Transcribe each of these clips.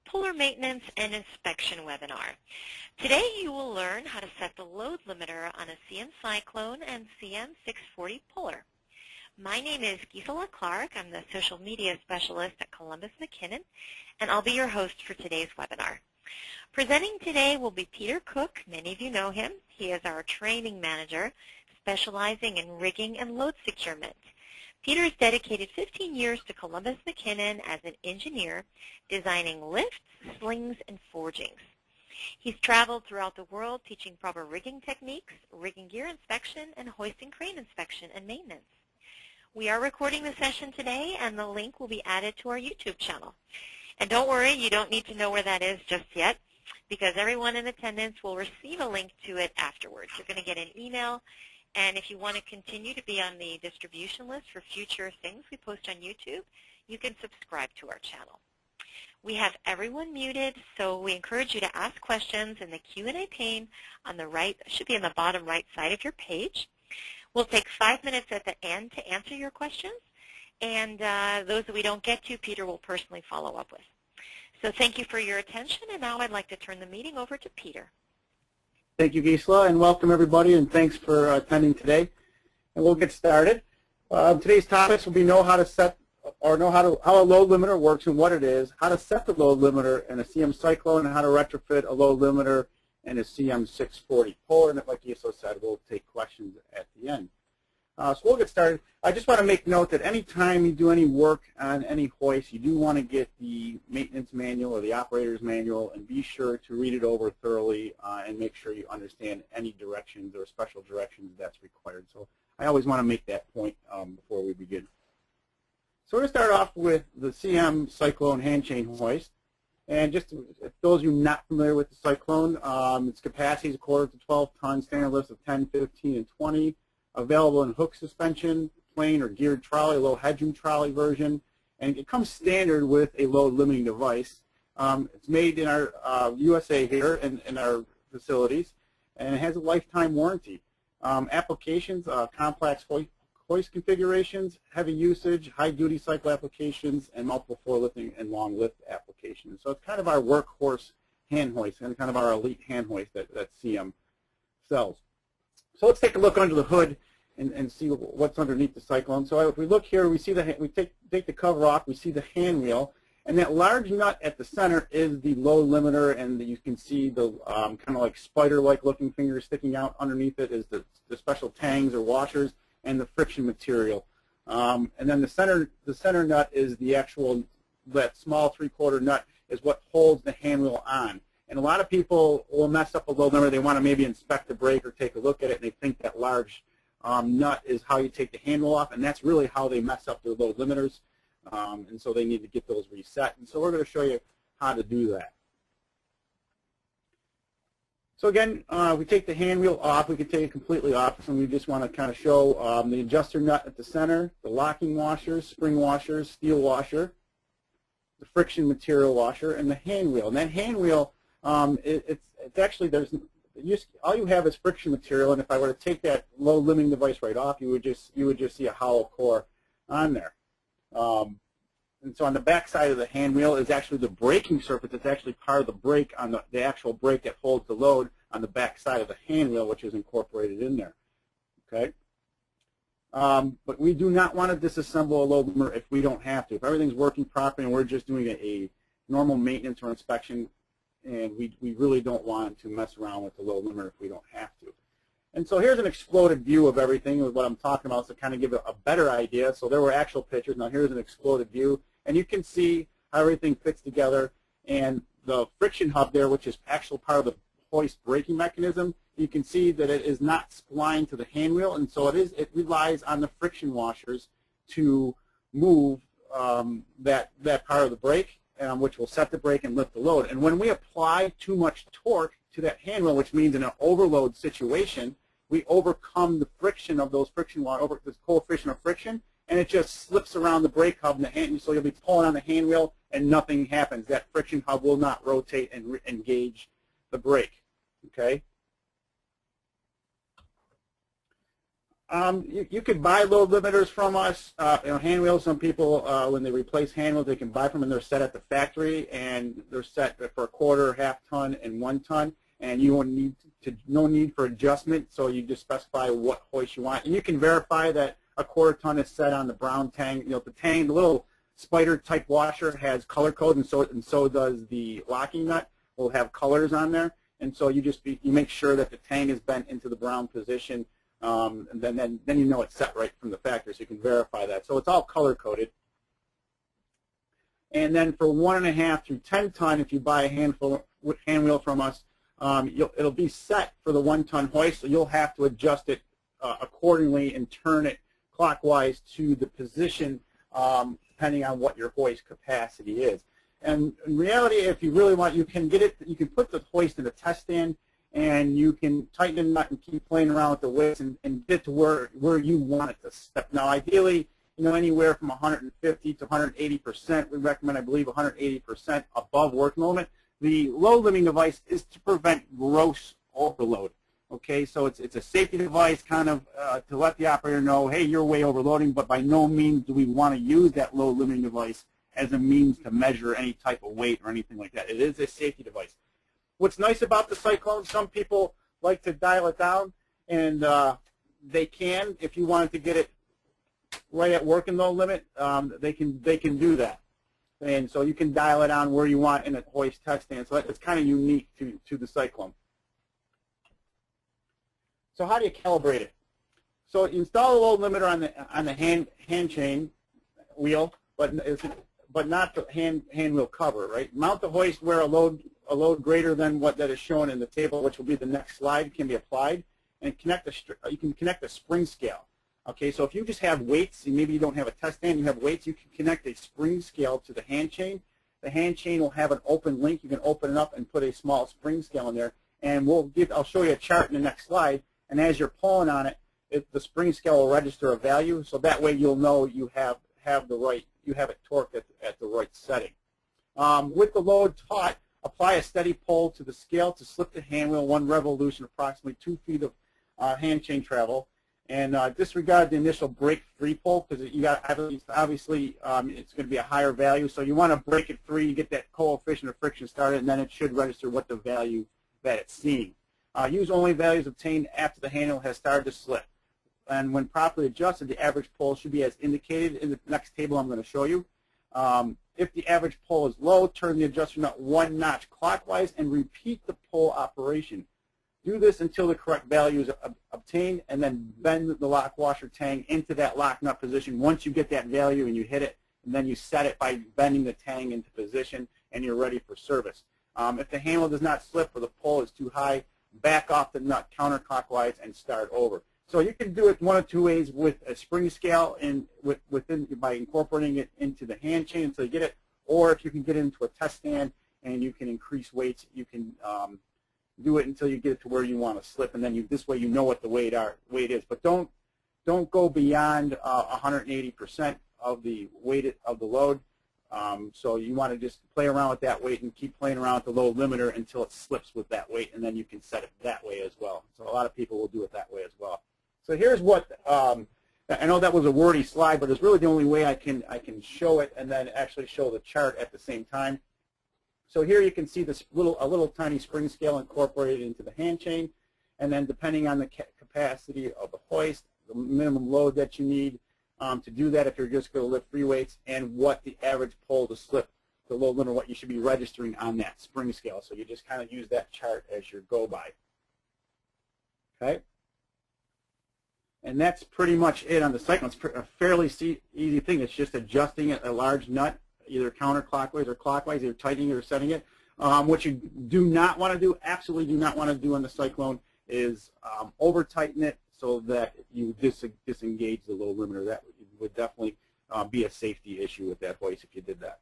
Puller Maintenance and Inspection webinar. Today you will learn how to set the load limiter on a CM Cyclone and CM 640 puller. My name is Gisela Clark. I'm the social media specialist at Columbus McKinnon, and I'll be your host for today's webinar. Presenting today will be Peter Cook. Many of you know him. He is our training manager, specializing in rigging and load securement. Peter has dedicated 15 years to Columbus McKinnon as an engineer, designing lifts, slings, and forgings. He's traveled throughout the world teaching proper rigging techniques, rigging gear inspection, and hoisting crane inspection and maintenance. We are recording the session today, and the link will be added to our YouTube channel. And don't worry, you don't need to know where that is just yet, because everyone in attendance will receive a link to it afterwards. You're going to get an email. And if you want to continue to be on the distribution list for future things we post on YouTube, you can subscribe to our channel. We have everyone muted, so we encourage you to ask questions in the Q&A pane on the right, should be on the bottom right side of your page. We'll take 5 minutes at the end to answer your questions, and those that we don't get to, Peter will personally follow up with. So thank you for your attention, and now I'd like to turn the meeting over to Peter. Thank you, Gisela, and welcome everybody, and thanks for attending today. And we'll get started. Today's topics will be how a load limiter works and what it is, how to set the load limiter in a CM Cyclone, and how to retrofit a load limiter in a CM 640 puller. And like Gisela said, we'll take questions at the end. So we'll get started. I just want to make note that any time you do any work on any hoist, you do want to get the maintenance manual or the operator's manual and be sure to read it over thoroughly and make sure you understand any directions or special directions that's required. So I always want to make that point before we begin. So we're going to start off with the CM Cyclone hand chain hoist. And just those of you not familiar with the Cyclone, its capacity is 1/4 to 12 tons, standard lifts of 10, 15, and 20. Available in hook suspension, plain or geared trolley, low headroom trolley version, and it comes standard with a load limiting device. It's made in our USA here in our facilities, and it has a lifetime warranty. Applications, complex hoist configurations, heavy usage, high duty cycle applications, and multiple floor lifting and long lift applications. So it's kind of our workhorse hand hoist and kind of our elite hand hoist that CM sells. So let's take a look under the hood and see what's underneath the Cyclone. So if we look here, we see we take the cover off, we see the hand wheel, and that large nut at the center is the load limiter, and you can see the kind of like spider-like looking fingers sticking out underneath it is the special tangs or washers and the friction material. And then the center nut is the actual, that small 3/4 nut is what holds the hand wheel on. And a lot of people will mess up a load limiter. They want to maybe inspect the brake or take a look at it, and they think that large nut is how you take the handle off, and that's really how they mess up their load limiters. And so they need to get those reset. And so we're going to show you how to do that. So again, we take the hand wheel off. We can take it completely off, and we just want to kind of show the adjuster nut at the center, the locking washers, spring washers, steel washer, the friction material washer, and the hand wheel. And that hand wheel, it's actually, all you have is friction material, and if I were to take that load limiting device right off, you would just see a hollow core on there. And so on the back side of the hand wheel is actually the braking surface. It's actually part of the brake on the actual brake that holds the load on the back side of the hand wheel, which is incorporated in there. Okay. But we do not want to disassemble a load limiter if we don't have to. If everything's working properly and we're just doing a normal maintenance or inspection, and we really don't want to mess around with the load limiter if we don't have to. And so here's an exploded view of everything, with what I'm talking about, to kind of give a better idea. So there were actual pictures. Now here's an exploded view, and you can see how everything fits together. And the friction hub there, which is actual part of the hoist braking mechanism, you can see that it is not splined to the hand wheel, and so it relies on the friction washers to move that part of the brake, which will set the brake and lift the load. And when we apply too much torque to that hand wheel, which means in an overload situation, we overcome the friction of those friction washers, this coefficient of friction, and it just slips around the brake hub and the hand, so you'll be pulling on the hand wheel and nothing happens. That friction hub will not rotate and engage the brake. Okay. You could buy load limiters from us. Hand wheels, some people, when they replace hand wheels, they can buy from them, and they're set at the factory, and they're set for a quarter, half ton, and 1 ton, and you won't need no need for adjustment, so you just specify what hoist you want. And you can verify that a quarter ton is set on the brown tang. The tang, the little spider type washer has color code, and so does the locking nut. Will have colors on there, and so you make sure that the tang is bent into the brown position. And then you know it's set right from the factory, so you can verify that. So it's all color-coded. And then for 1.5 through 10 ton, if you buy a hand wheel from us, it'll be set for the 1 ton hoist, so you'll have to adjust it accordingly and turn it clockwise to the position depending on what your hoist capacity is. And in reality, if you really want, you can put the hoist in a test stand, and you can tighten the nut and keep playing around with the weights and get to where you want it to step. Now, ideally, anywhere from 150 to 180%. We recommend, I believe, 180% above working limit. The load limiting device is to prevent gross overload. Okay, so it's a safety device, kind of to let the operator know, hey, you're way overloading, but by no means do we want to use that load limiting device as a means to measure any type of weight or anything like that. It is a safety device. What's nice about the Cyclone, some people like to dial it down, and they can. If you wanted to get it right at working load limit, they can do that. And so you can dial it on where you want in a hoist test stand. So it's kind of unique to the Cyclone. So how do you calibrate it? So you install a load limiter on the hand chain wheel, but not the hand wheel cover, right? Mount the hoist where a load greater than that is shown in the table, which will be the next slide, can be applied, and you can connect a spring scale. Okay, so if you just have weights, and maybe you don't have a test stand, you have weights, you can connect a spring scale to the hand chain. The hand chain will have an open link. You can open it up and put a small spring scale in there, and I'll show you a chart in the next slide. And as you're pulling on it, the spring scale will register a value, so that way you'll know you have it torqued at the right setting. With the load taut, apply a steady pull to the scale to slip the hand wheel 1 revolution, approximately 2 feet of hand chain travel, and disregard the initial break free pull, because obviously it's going to be a higher value, so you want to break it free, you get that coefficient of friction started, and then it should register what the value that it's seeing. Use only values obtained after the handle has started to slip. And when properly adjusted, the average pull should be as indicated in the next table I'm going to show you. If the average pull is low, turn the adjuster nut 1 notch clockwise and repeat the pull operation. Do this until the correct value is obtained, and then bend the lock washer tang into that lock nut position. Once you get that value and you hit it, and then you set it by bending the tang into position, and you're ready for service. If the handle does not slip or the pull is too high, back off the nut counterclockwise and start over. So you can do it 1 of 2 ways: with a spring scale and by incorporating it into the hand chain until you get it, or if you can get it into a test stand and you can increase weights, you can do it until you get it to where you want to slip, and then this way you know what the weight is. But don't go beyond 180% of the weight of the load. So you want to just play around with that weight and keep playing around with the load limiter until it slips with that weight, and then you can set it that way as well. So a lot of people will do it that way as well. So here's what I know that was a wordy slide, but it's really the only way I can show it and then actually show the chart at the same time. So here you can see this a little tiny spring scale incorporated into the hand chain, and then depending on the capacity of the hoist, the minimum load that you need to do that, if you're just going to lift free weights, and what the average pull to slip the load limiter, what you should be registering on that spring scale. So you just kind of use that chart as your go-by. Okay? And that's pretty much it on the Cyclone. It's a fairly easy thing. It's just adjusting a large nut, either counterclockwise or clockwise, either tightening it or setting it. What you do not want to do, absolutely do not want to do on the Cyclone, is over-tighten it so that you disengage the load limiter. That would definitely be a safety issue with that hoist if you did that.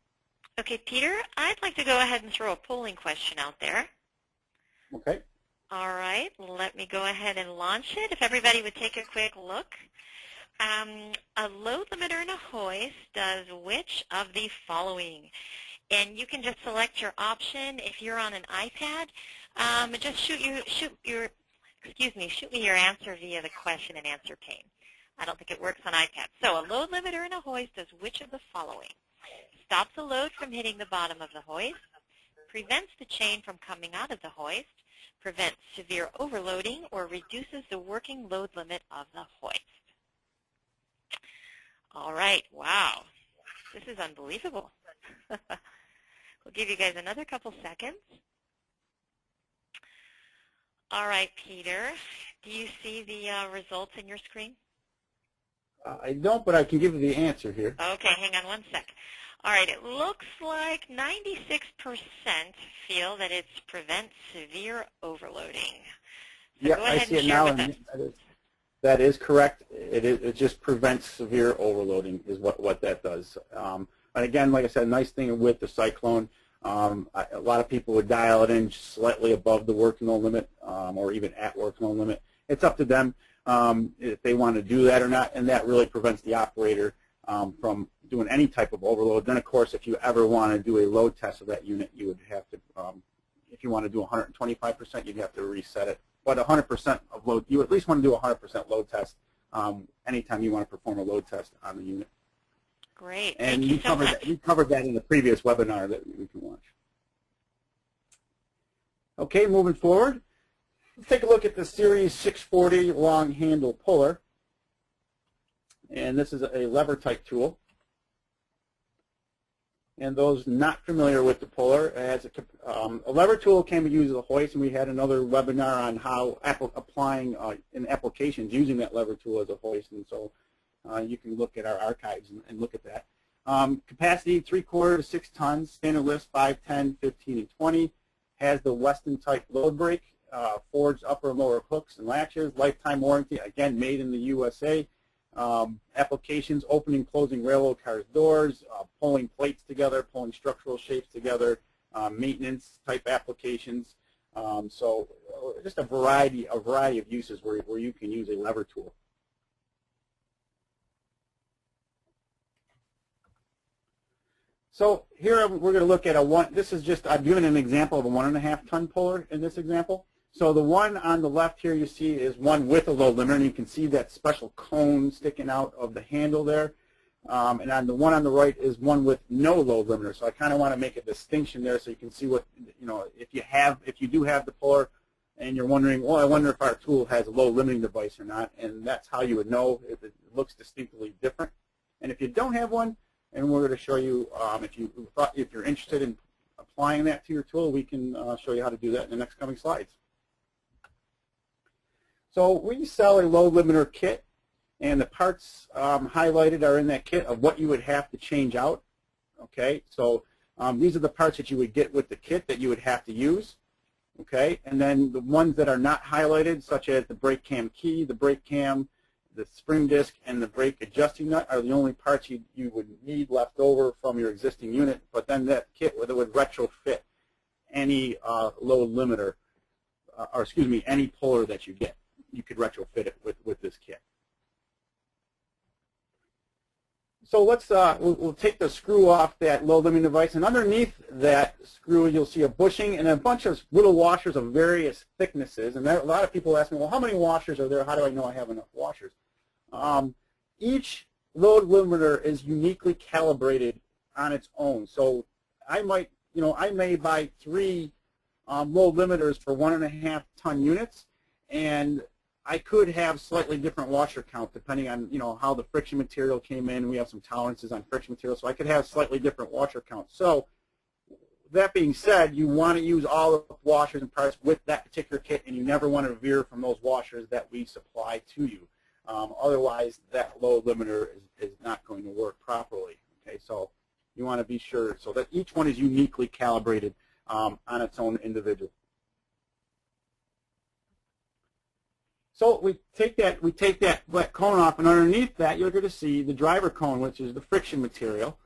Okay, Peter, I'd like to go ahead and throw a polling question out there. Okay. All right, let me go ahead and launch it. If everybody would take a quick look. A load limiter in a hoist does which of the following? And you can just select your option. If you're on an iPad, just shoot me your answer via the question and answer pane. I don't think it works on iPad. So a load limiter in a hoist does which of the following? Stops the load from hitting the bottom of the hoist, prevents the chain from coming out of the hoist, prevents severe overloading, or reduces the working load limit of the hoist. All right, wow, this is unbelievable. We'll give you guys another couple seconds. All right, Peter, do you see the results in your screen? I don't, but I can give you the answer here. Okay, hang on one sec. All right, it looks like 96% feel that it prevents severe overloading. So Yeah, go ahead I see and it share now, with us. and that is correct. It just prevents severe overloading is what that does. And again, like I said, nice thing with the Cyclone, a lot of people would dial it in just slightly above the working load limit or even at working load limit. It's up to them if they want to do that or not, and that really prevents the operator from doing any type of overload. Then, of course, if you ever want to do a load test of that unit, you would have to, if you want to do 125%, you'd have to reset it. But 100% of load, you at least want to do a 100% load test anytime you want to perform a load test on the unit. Great. And Thank you so much. we covered that in the previous webinar that we can watch. Okay, moving forward, let's take a look at the Series 640 long handle puller. And this is a lever type tool. And those not familiar with the puller, as a lever tool can be used as a hoist, and we had another webinar on how applying in applications using that lever tool as a hoist, and so you can look at our archives and look at that. Capacity 3/4 to 6 tons, standard lifts 5, 10, 15, and 20. Has the Weston type load brake, forged upper and lower hooks and latches, lifetime warranty, again made in the USA. Applications, opening, closing railroad cars' doors, pulling plates together, pulling structural shapes together, maintenance type applications. So just a variety of uses where you can use a lever tool. So here we're going to look at this is just, I've given an example of a 1.5 ton puller in this example. So the one on the left here you see is one with a load limiter, and you can see that special cone sticking out of the handle there. And on the one on the right is one with no load limiter. So I kind of want to make a distinction there so you can see what, if you do have the puller and you're wondering, well, I wonder if our tool has a load limiting device or not, and that's how you would know if it looks distinctly different. And if you don't have one, and we're going to show you, if you're interested in applying that to your tool, we can show you how to do that in the next coming slides. So we sell a load limiter kit, and the parts highlighted are in that kit of what you would have to change out. Okay, so these are the parts that you would get with the kit that you would have to use. Okay, and then the ones that are not highlighted, such as the brake cam key, the brake cam, the spring disc, and the brake adjusting nut are the only parts you would need left over from your existing unit. But then that kit would retrofit any load limiter, or excuse me, any puller that you get. You could retrofit it with this kit. So let's we'll take the screw off that load limiting device, and underneath that screw you'll see a bushing and a bunch of little washers of various thicknesses. And a lot of people ask me, well, how many washers are there? How do I know I have enough washers? Each load limiter is uniquely calibrated on its own. So I may buy 3 load limiters for 1.5 ton units, and I could have slightly different washer count depending on how the friction material came in. We have some tolerances on friction material, so I could have slightly different washer count. So that being said, you want to use all the washers and parts with that particular kit, and you never want to veer from those washers that we supply to you. Otherwise, that load limiter is not going to work properly. Okay, so you want to be sure so that each one is uniquely calibrated on its own individual. So we take that cone off, and underneath that you're going to see the driver cone, which is the friction material,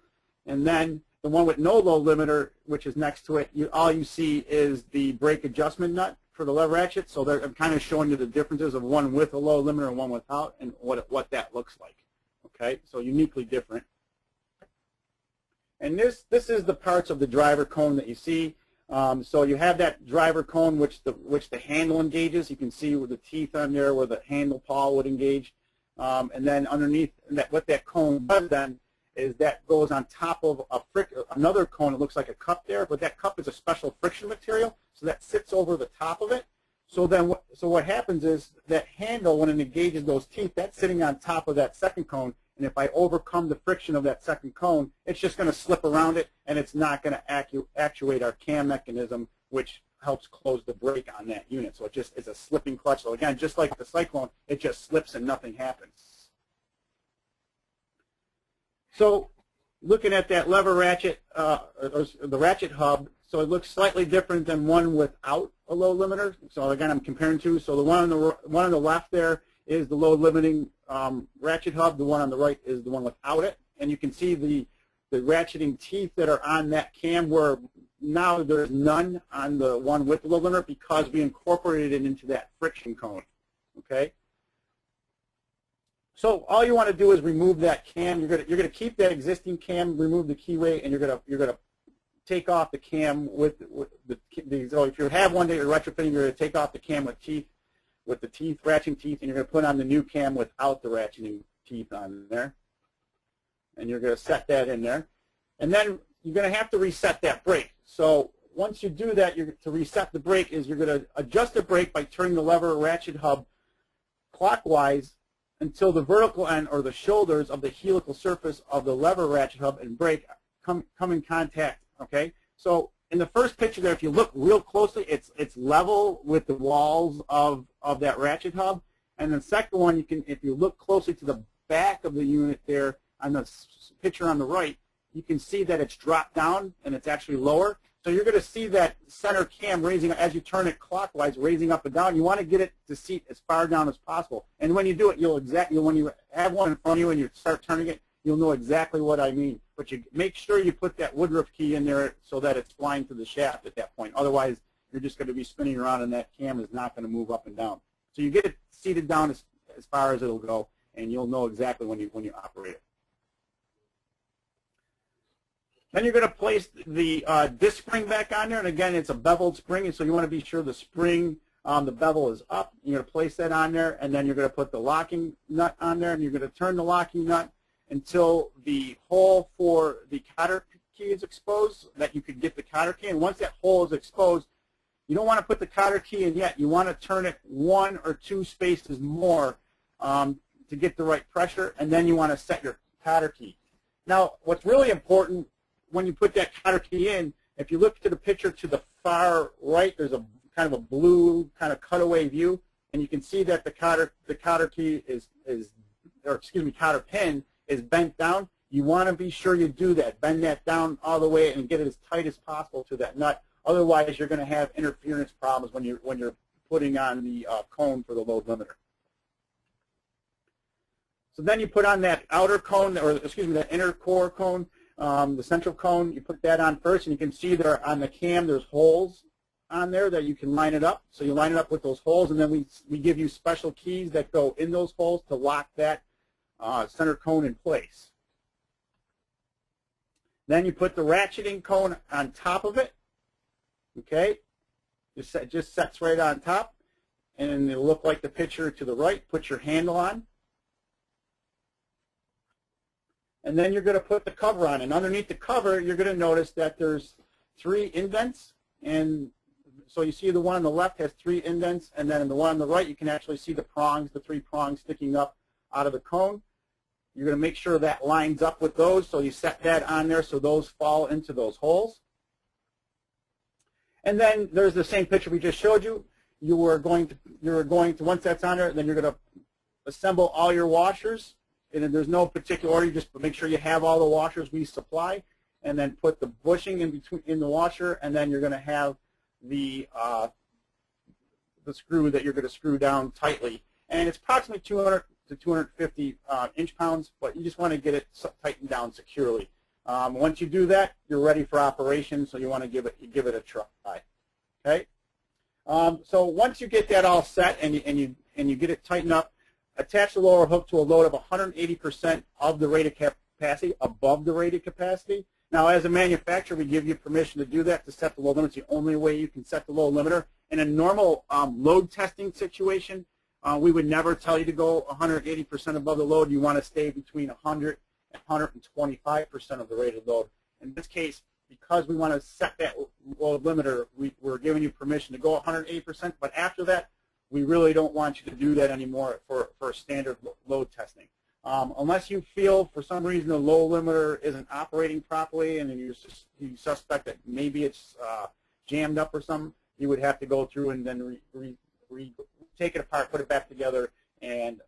and then the one with no load limiter, which is next to it. All you see is the brake adjustment nut for the lever ratchet. So I'm kind of showing you the differences of one with a load limiter and one without, and what that looks like. Okay, so uniquely different. And this is the parts of the driver cone that you see. So you have that driver cone which the handle engages. You can see with the teeth on there where the handle pawl would engage. and then underneath that, what that cone does then is that goes on top of another cone. It looks like a cup there, but that cup is a special friction material, so that sits over the top of it. So then, what happens is that handle, when it engages those teeth, that's sitting on top of that second cone, and if I overcome the friction of that second cone, it's just going to slip around it, and it's not going to actuate our cam mechanism, which helps close the brake on that unit. So it just is a slipping clutch. So again, just like the Cyclone, it just slips and nothing happens. So looking at that lever ratchet, or the ratchet hub, so it looks slightly different than one without a load limiter. So again, I'm comparing two. So the one on the left there is the load limiting ratchet hub. The one on the right is the one without it. And you can see the ratcheting teeth that are on that cam, where now there's none on the one with the load limiter because we incorporated it into that friction cone. Okay. So all you want to do is remove that cam. You're gonna keep that existing cam, remove the keyway, and you're gonna take off the cam with the. So if you have one that you're retrofitting, you're gonna take off the cam with the ratcheting teeth, and you're gonna put on the new cam without the ratcheting teeth on there, and you're gonna set that in there, and then you're gonna have to reset that brake. So once you do that, to reset the brake you're gonna adjust the brake by turning the lever ratchet hub clockwise until the vertical end or the shoulders of the helical surface of the lever ratchet hub and brake come in contact. Okay, so in the first picture there, if you look real closely, it's level with the walls of that ratchet hub. And the second one, if you look closely to the back of the unit there on the picture on the right, you can see that it's dropped down and it's actually lower. So you're going to see that center cam raising as you turn it clockwise, raising up and down. You want to get it to seat as far down as possible. And when you do it, when you have one in front of you and you start turning it, you'll know exactly what I mean. But you make sure you put that Woodruff key in there so that it's flying to the shaft at that point. Otherwise, you're just going to be spinning around and that cam is not going to move up and down. So you get it seated down as far as it'll go, and you'll know exactly when you operate it. Then you're going to place the disc spring back on there, and again, it's a beveled spring, and so you want to be sure the spring, the bevel is up. You're going to place that on there, and then you're going to put the locking nut on there, and you're going to turn the locking nut until the hole for the cotter key is exposed, that you could get the cotter key. And once that hole is exposed, you don't want to put the cotter key in yet. You want to turn it 1 or 2 spaces more to get the right pressure, and then you want to set your cotter key. Now, what's really important when you put that cotter key in, if you look to the picture to the far right, there's a kind of a blue kind of cutaway view, and you can see that the cotter key cotter pin is bent down. You want to be sure you do that. Bend that down all the way and get it as tight as possible to that nut. Otherwise, you're going to have interference problems when you're putting on the cone for the load limiter. So then you put on that outer cone, or excuse me, that inner core cone, the central cone. You put that on first, and you can see there on the cam there's holes on there that you can line it up. So you line it up with those holes, and then we give you special keys that go in those holes to lock that center cone in place. Then you put the ratcheting cone on top of it. Okay, it just sets right on top, and it'll look like the picture to the right. Put your handle on, and then you're going to put the cover on. And underneath the cover, you're going to notice that there's 3 indents, and so you see the one on the left has 3 indents, and then in the one on the right, you can actually see the prongs, the 3 prongs sticking up out of the cone. You're going to make sure that lines up with those, so you set that on there so those fall into those holes. And then there's the same picture we just showed you. You're going to once that's on there, then you're going to assemble all your washers. And there's no particular order. You just make sure you have all the washers we supply, and then put the bushing in the washer, and then you're going to have the screw that you're going to screw down tightly. And it's approximately 200 to 250 inch-pounds, but you just want to get it tightened down securely. Once you do that, you're ready for operation, so you want to give it a try. Okay. So once you get that all set and you get it tightened up, attach the lower hook to a load of 180% of the rated capacity, above the rated capacity. Now, as a manufacturer, we give you permission to do that, to set the load limiter. It's the only way you can set the load limiter. In a normal load testing situation, We would never tell you to go 180% above the load. You want to stay between 100 and 125% of the rated load. In this case, because we want to set that load limiter, we're giving you permission to go 180%, but after that, we really don't want you to do that anymore for standard load testing. Unless you feel for some reason the load limiter isn't operating properly and you suspect that maybe it's jammed up or something, you would have to go through and then take it apart, put it back together, and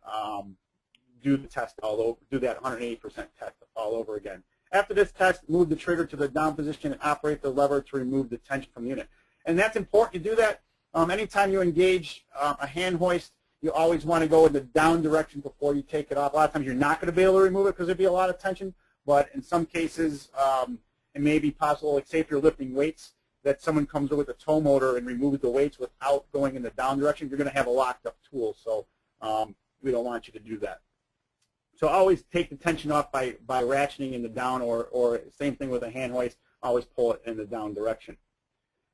do the test all over, do that 180% test all over again. After this test, move the trigger to the down position and operate the lever to remove the tension from the unit. And that's important to do that. Anytime you engage a hand hoist, you always want to go in the down direction before you take it off. A lot of times you're not going to be able to remove it because there'd be a lot of tension, but in some cases it may be possible, like say if you're lifting weights, that someone comes with a tow motor and removes the weights without going in the down direction, you're going to have a locked up tool, so we don't want you to do that. So always take the tension off by ratcheting in the down, or same thing with a hand hoist, always pull it in the down direction.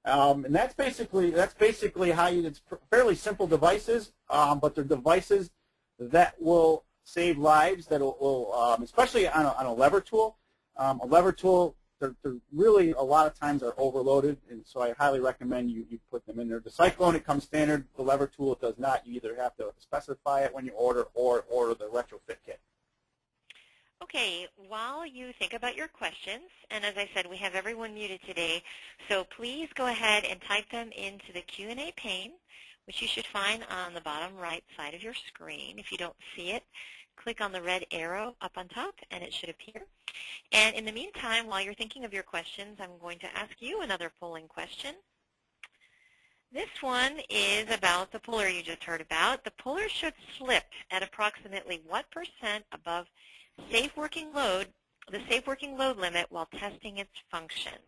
And that's basically how you, it's fairly simple devices, but they're devices that will save lives, that will especially on a lever tool. A lever tool, they're really a lot of times are overloaded, and so I highly recommend you put them in there. The Cyclone, it comes standard. The lever tool, it does not. You either have to specify it when you order or order the retrofit kit. Okay, while you think about your questions, and as I said, we have everyone muted today, so please go ahead and type them into the Q&A pane, which you should find on the bottom right side of your screen. If you don't see it, click on the red arrow up on top, and it should appear. And in the meantime, while you're thinking of your questions, I'm going to ask you another polling question. This one is about the puller you just heard about. The puller should slip at approximately what % above the safe working load limit while testing its functions?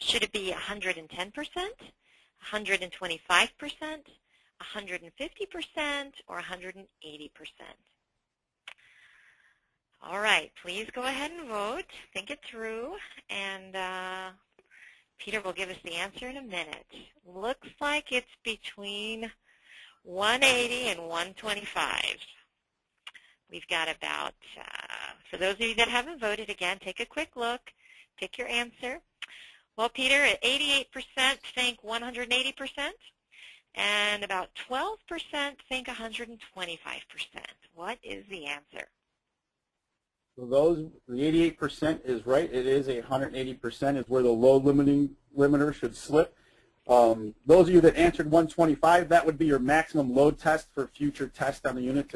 Should it be 110%, 125%, 150%, or 180%? All right, please go ahead and vote. Think it through, and Peter will give us the answer in a minute. Looks like it's between 180 and 125. We've got about, for those of you that haven't voted, again, take a quick look, pick your answer. Well, Peter, at 88% think 180%, and about 12% think 125%. What is the answer? So the 88% is right. It is 180% is where the load limiter should slip. Those of you that answered 125, that would be your maximum load test for future tests on the unit.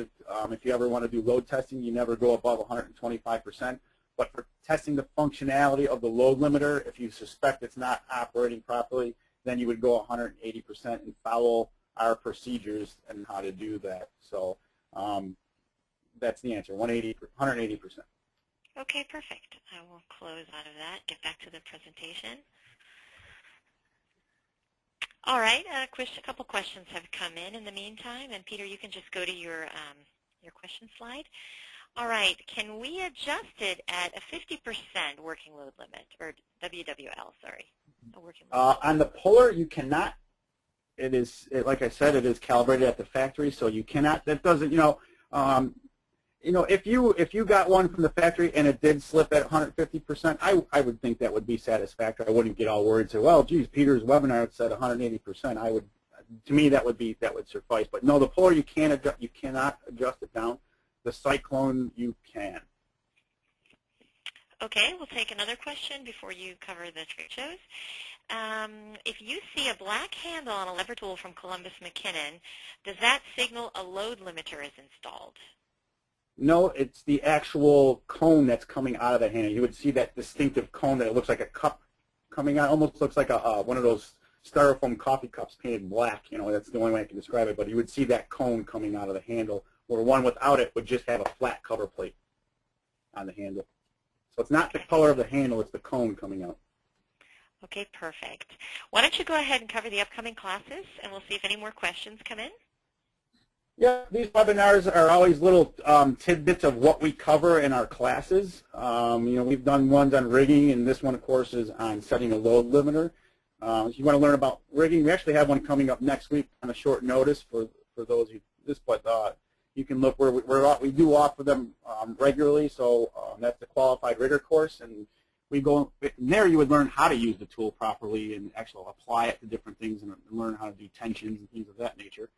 If you ever want to do load testing, you never go above 125%. But for testing the functionality of the load limiter, if you suspect it's not operating properly, then you would go 180% and follow our procedures and how to do that. So that's the answer, 180%. Okay, perfect. I will close out of that, get back to the presentation. All right, a couple questions have come in the meantime, and Peter, you can just go to your question slide. All right, can we adjust it at a 50% working load limit, or WWL, sorry, a working load on the puller, you cannot. It is, like I said, it is calibrated at the factory, so you cannot. That doesn't, if you got one from the factory and it did slip at 150%, I would think that would be satisfactory. I wouldn't get all worried and say, well, geez, Peter's webinar said 180%. To me, that would suffice. But no, the puller you cannot adjust it down. The Cyclone you can. Okay, we'll take another question before you cover the trade shows. If you see a black handle on a lever tool from Columbus McKinnon, does that signal a load limiter is installed? No, it's the actual cone that's coming out of the handle. You would see that distinctive cone that it looks like a cup coming out. Almost looks like one of those styrofoam coffee cups painted black. That's the only way I can describe it. But you would see that cone coming out of the handle, where one without it would just have a flat cover plate on the handle. So it's not the color of the handle, it's the cone coming out. Okay, perfect. Why don't you go ahead and cover the upcoming classes, and we'll see if any more questions come in. Yeah, these webinars are always little tidbits of what we cover in our classes. We've done ones on rigging, and this one, of course, is on setting a load limiter. If you want to learn about rigging, we actually have one coming up next week on a short notice for those who this, but you can look where we do offer them regularly. So that's the qualified rigger course, and we go in there. You would learn how to use the tool properly and actually apply it to different things and learn how to do tensions and things of that nature.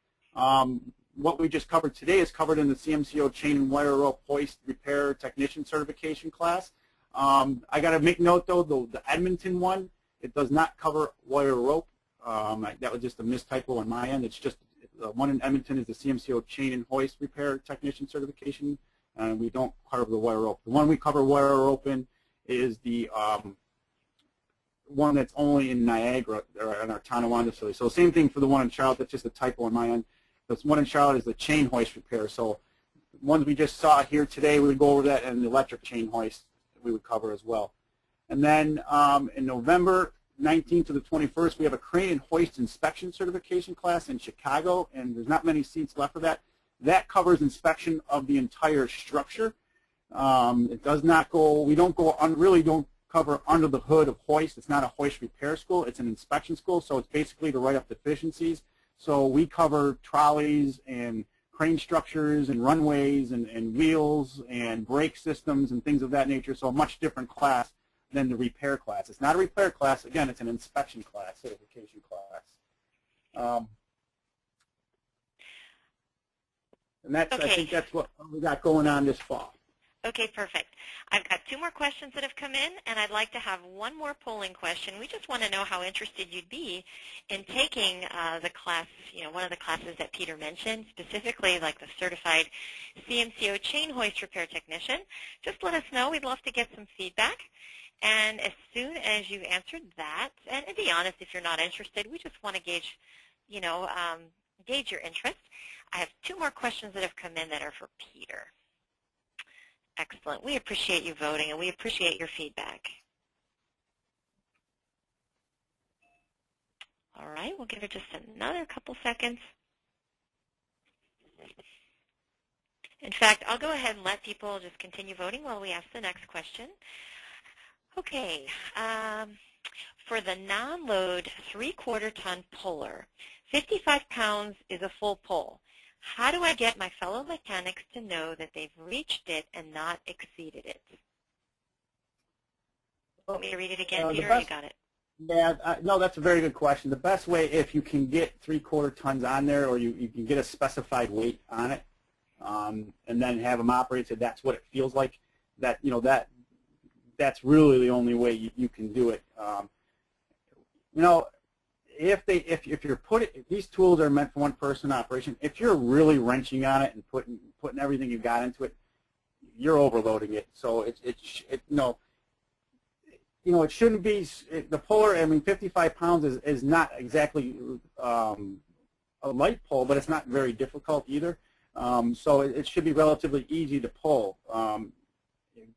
What we just covered today is covered in the CMCO chain and wire rope hoist repair technician certification class. I got to make note though, the Edmonton one, it does not cover wire rope. That was just a mistypo on my end. It's just the one in Edmonton is the CMCO chain and hoist repair technician certification, and we don't cover the wire rope. The one we cover wire rope in is the one that's only in Niagara or in our Tonawanda facility. So same thing for the one in Charlotte. That's just a typo on my end. The one in Charlotte is the chain hoist repair. So the ones we just saw here today, we would go over that, and the electric chain hoist we would cover as well. And then in November 19th to the 21st, we have a crane and hoist inspection certification class in Chicago, and there's not many seats left for that. That covers inspection of the entire structure. It does not go, we don't go, really don't cover under the hood of hoist. It's not a hoist repair school, it's an inspection school, so it's basically to write up deficiencies. So we cover trolleys and crane structures and runways and wheels and brake systems and things of that nature, so a much different class than the repair class. It's not a repair class, again, it's an inspection class, certification class. And that's, okay. I think that's what we got going on this fall. Okay, perfect. I've got 2 more questions that have come in, and I'd like to have one more polling question. We just want to know how interested you'd be in taking the class, one of the classes that Peter mentioned, specifically like the certified CMCO chain hoist repair technician. Just let us know. We'd love to get some feedback. And as soon as you answered that, and to be honest, if you're not interested, we just want to gauge, gauge your interest. I have 2 more questions that have come in that are for Peter. Excellent. We appreciate you voting, and we appreciate your feedback. All right, we'll give it just another couple seconds. In fact, I'll go ahead and let people just continue voting while we ask the next question. Okay, for the non-load 3/4 ton puller, 55 pounds is a full pull. How do I get my fellow mechanics to know that they've reached it and not exceeded it? Want me to read it again, Peter, or you got it? Yeah, no, that's a very good question. The best way, if you can get 3/4 tons on there, or you can get a specified weight on it, and then have them operate, so that's what it feels like, that, that's really the only way you can do it. If you're these tools are meant for one person operation. If you're really wrenching on it and putting everything you got into it, you're overloading it. So it shouldn't be the puller. I mean, 55 pounds is not exactly a light pull, but it's not very difficult either. So it should be relatively easy to pull.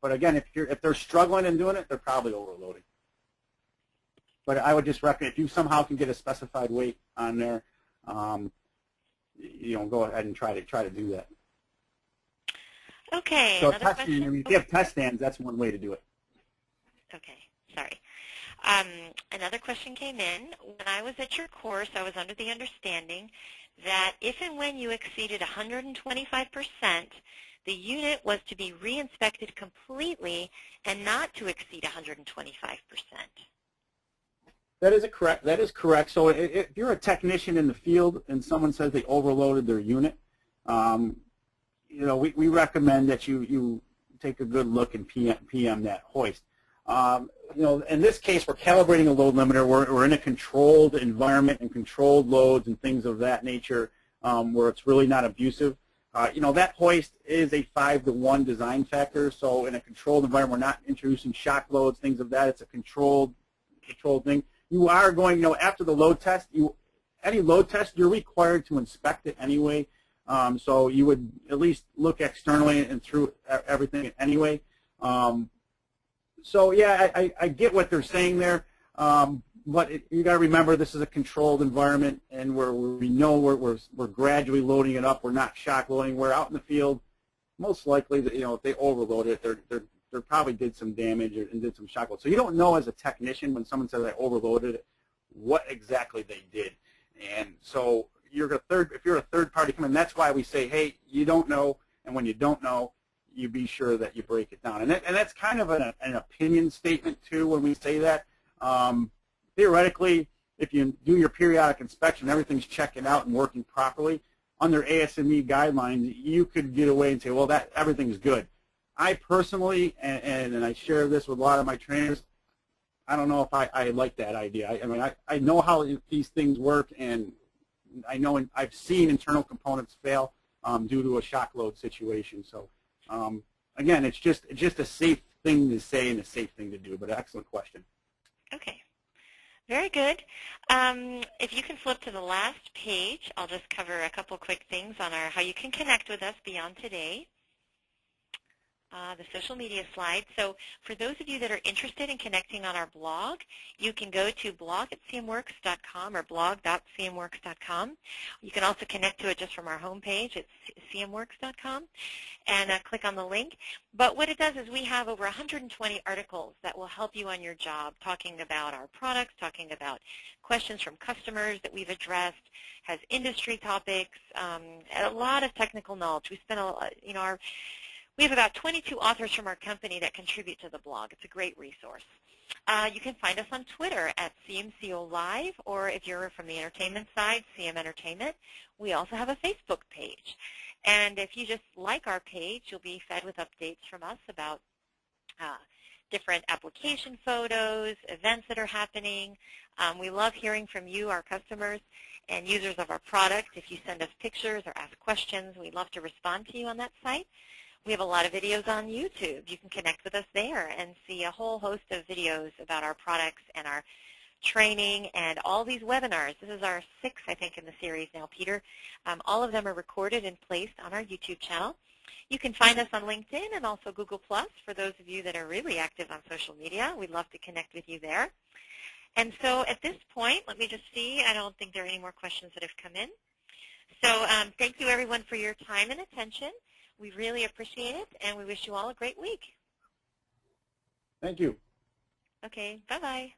But again, if they're struggling and doing it, they're probably overloading. But I would just recommend, if you somehow can get a specified weight on there, go ahead and try to do that. Okay. So if you have test stands, that's one way to do it. Okay. Sorry. Another question came in. When I was at your course, I was under the understanding that if and when you exceeded 125%, the unit was to be re-inspected completely and not to exceed 125%. That is correct. That is correct. So if you're a technician in the field and someone says they overloaded their unit, we recommend that you take a good look and PM that hoist. In this case, we're calibrating a load limiter. We're in a controlled environment and controlled loads and things of that nature where it's really not abusive. That hoist is a 5-to-1 design factor. So in a controlled environment, we're not introducing shock loads, things of that. It's a controlled thing. You are going, after the load test, any load test, you're required to inspect it anyway. So you would at least look externally and through everything anyway. So yeah, I get what they're saying there, but you got to remember this is a controlled environment, and we know we're gradually loading it up. We're not shock loading. We're out in the field. Most likely, if they overload it, they probably did some damage and did some shock load. So you don't know as a technician when someone says I overloaded it, what exactly they did. And so, you're a third party coming, that's why we say, hey, you don't know, and when you don't know, you be sure that you break it down. And that's kind of an opinion statement too when we say that. Theoretically, if you do your periodic inspection, everything's checking out and working properly, under ASME guidelines, you could get away and say, well, that everything's good. I personally, and I share this with a lot of my trainers, I don't know if I like that idea. I mean, I know how these things work, and I know I've seen internal components fail due to a shock load situation. So, again, it's just a safe thing to say and a safe thing to do, but excellent question. Okay. Very good. If you can flip to the last page, I'll just cover a couple quick things on how you can connect with us beyond today. The social media slide. So for those of you that are interested in connecting on our blog, you can go to blog@cmworks.com or blog.cmworks.com. You can also connect to it just from our homepage. It's cmworks.com, and click on the link. But what it does is we have over 120 articles that will help you on your job, talking about our products, talking about questions from customers that we've addressed, has industry topics, a lot of technical knowledge. We spend we have about 22 authors from our company that contribute to the blog. It's a great resource. You can find us on Twitter at CMCO Live, or if you're from the entertainment side, CM Entertainment. We also have a Facebook page. And if you just like our page, you'll be fed with updates from us about different application photos, events that are happening. We love hearing from you, our customers, and users of our product. If you send us pictures or ask questions, we'd love to respond to you on that site. We have a lot of videos on YouTube. You can connect with us there and see a whole host of videos about our products and our training and all these webinars. This is our 6th, I think, in the series now, Peter. All of them are recorded and placed on our YouTube channel. You can find us on LinkedIn and also Google+, for those of you that are really active on social media. We'd love to connect with you there. And so at this point, let me just see. I don't think there are any more questions that have come in. So thank you, everyone, for your time and attention. We really appreciate it, and we wish you all a great week. Thank you. Okay, bye-bye.